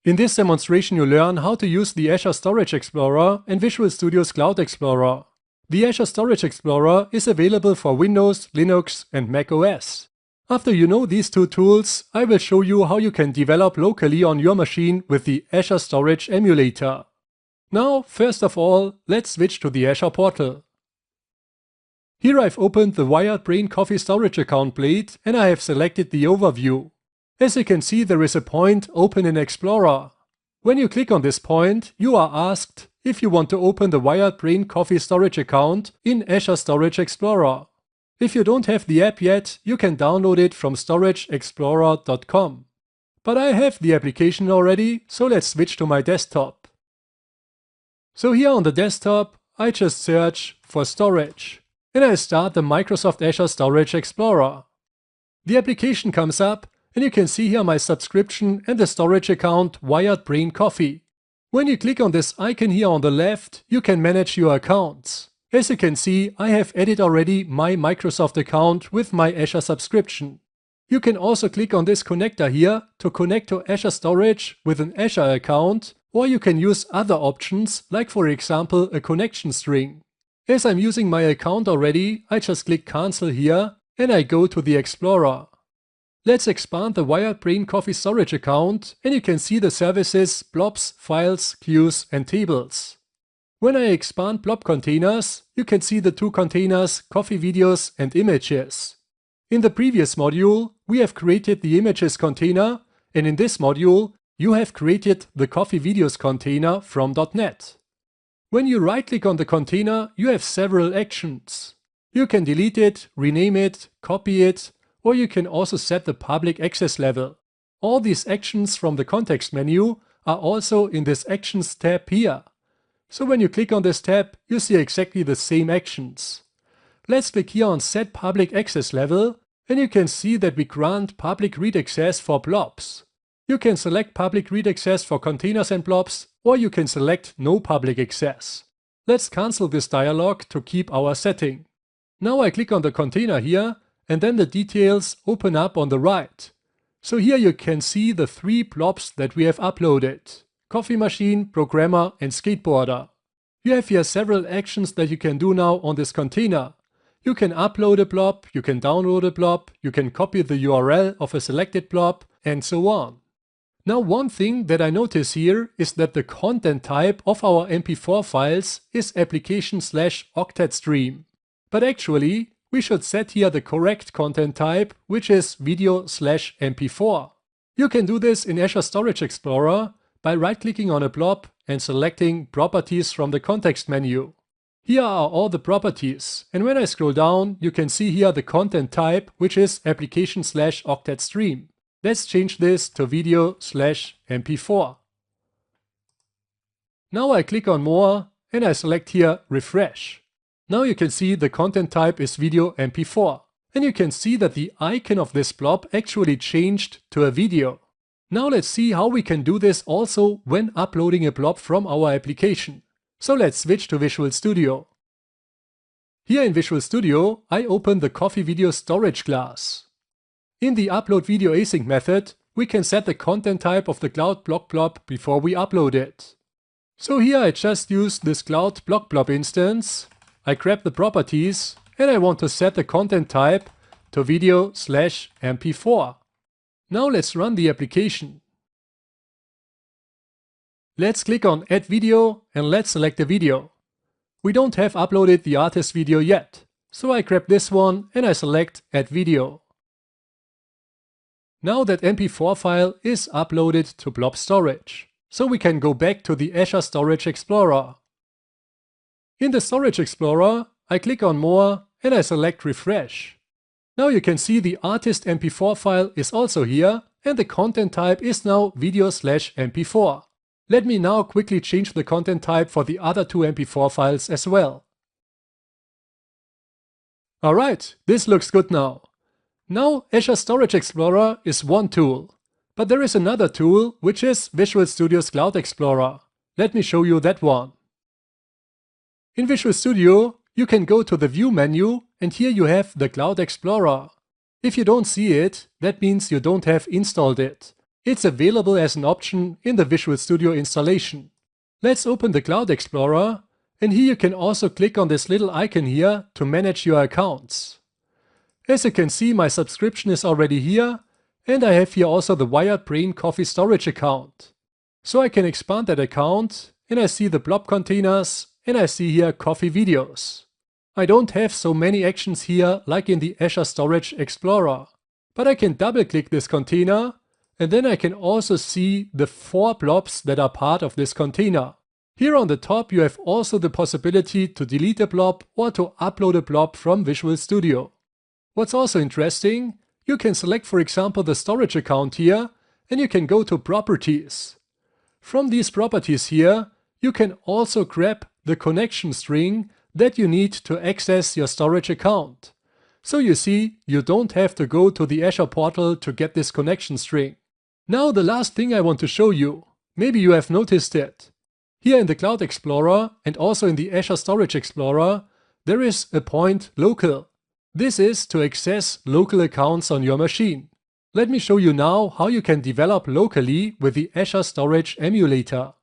In this demonstration you learn how to use the Azure Storage Explorer and Visual Studio's Cloud Explorer. The Azure Storage Explorer is available for Windows, Linux and Mac OS. After you know these two tools, I will show you how you can develop locally on your machine with the Azure Storage Emulator. Now, first of all, let's switch to the Azure portal. Here I've opened the Wired Brain Coffee Storage account plate and I have selected the overview. As you can see, there is a point open in Explorer. When you click on this point, you are asked if you want to open the Wired Brain Coffee Storage account in Azure Storage Explorer. If you don't have the app yet, you can download it from storageexplorer.com. But I have the application already, so let's switch to my desktop. So here on the desktop, I just search for storage. And I start the Microsoft Azure Storage Explorer. The application comes up, and you can see here my subscription and the storage account Wired Brain Coffee. When you click on this icon here on the left, you can manage your accounts. As you can see, I have added already my Microsoft account with my Azure subscription. You can also click on this connector here to connect to Azure Storage with an Azure account, or you can use other options like for example a connection string. As I'm using my account already, I just click cancel here and I go to the Explorer. Let's expand the Wired Brain Coffee storage account and you can see the services Blobs, Files, Queues and Tables. When I expand blob containers, you can see the two containers Coffee Videos and Images. In the previous module, we have created the Images container, and in this module, you have created the Coffee Videos container from .NET. When you right-click on the container, you have several actions. You can delete it, rename it, copy it, or you can also set the public access level. All these actions from the context menu are also in this Actions tab here. So when you click on this tab, you see exactly the same actions. Let's click here on Set Public Access Level, and you can see that we grant public read access for blobs. You can select public read access for containers and blobs, or you can select no public access. Let's cancel this dialog to keep our setting. Now I click on the container here, and then the details open up on the right. So here you can see the three blobs that we have uploaded: coffee machine, programmer and skateboarder. You have here several actions that you can do now on this container. You can upload a blob, you can download a blob, you can copy the URL of a selected blob, and so on. Now one thing that I notice here is that the content type of our MP4 files is application/octet stream. But actually, we should set here the correct content type, which is video/MP4. You can do this in Azure Storage Explorer by right-clicking on a blob and selecting Properties from the context menu. Here are all the properties, and when I scroll down, you can see here the content type, which is application/octet stream. Let's change this to video/MP4. Now I click on More and I select here Refresh. Now you can see the content type is video MP4. And you can see that the icon of this blob actually changed to a video. Now let's see how we can do this also when uploading a blob from our application. So let's switch to Visual Studio. Here in Visual Studio, I open the Coffee Video Storage class. In the Upload Video Async method, we can set the content type of the Cloud Block Blob before we upload it. So here I just use this Cloud Block Blob instance. I grab the properties and I want to set the content type to video/MP4. Now let's run the application. Let's click on Add Video and let's select the video. We don't have uploaded the artist video yet, so I grab this one and I select Add Video. Now that MP4 file is uploaded to blob storage, so we can go back to the Azure Storage Explorer. In the Storage Explorer, I click on More and I select Refresh. Now you can see the artist MP4 file is also here and the content type is now video/MP4. Let me now quickly change the content type for the other two MP4 files as well. Alright, this looks good now. Now Azure Storage Explorer is one tool, but there is another tool which is Visual Studio's Cloud Explorer. Let me show you that one. In Visual Studio, you can go to the View menu and here you have the Cloud Explorer. If you don't see it, that means you don't have installed it. It's available as an option in the Visual Studio installation. Let's open the Cloud Explorer, and here you can also click on this little icon here to manage your accounts. As you can see, my subscription is already here, and I have here also the Wired Brain Coffee storage account. So I can expand that account, and I see the blob containers, and I see here coffee videos. I don't have so many actions here like in the Azure Storage Explorer, but I can double click this container, and then I can also see the 4 blobs that are part of this container. Here on the top you have also the possibility to delete a blob or to upload a blob from Visual Studio. What's also interesting, you can select for example the storage account here, and you can go to Properties. From these properties here, you can also grab the connection string that you need to access your storage account. So you see, you don't have to go to the Azure portal to get this connection string. Now the last thing I want to show you. Maybe you have noticed it. Here in the Cloud Explorer and also in the Azure Storage Explorer, there is a point Local. This is to access local accounts on your machine. Let me show you now how you can develop locally with the Azure Storage Emulator.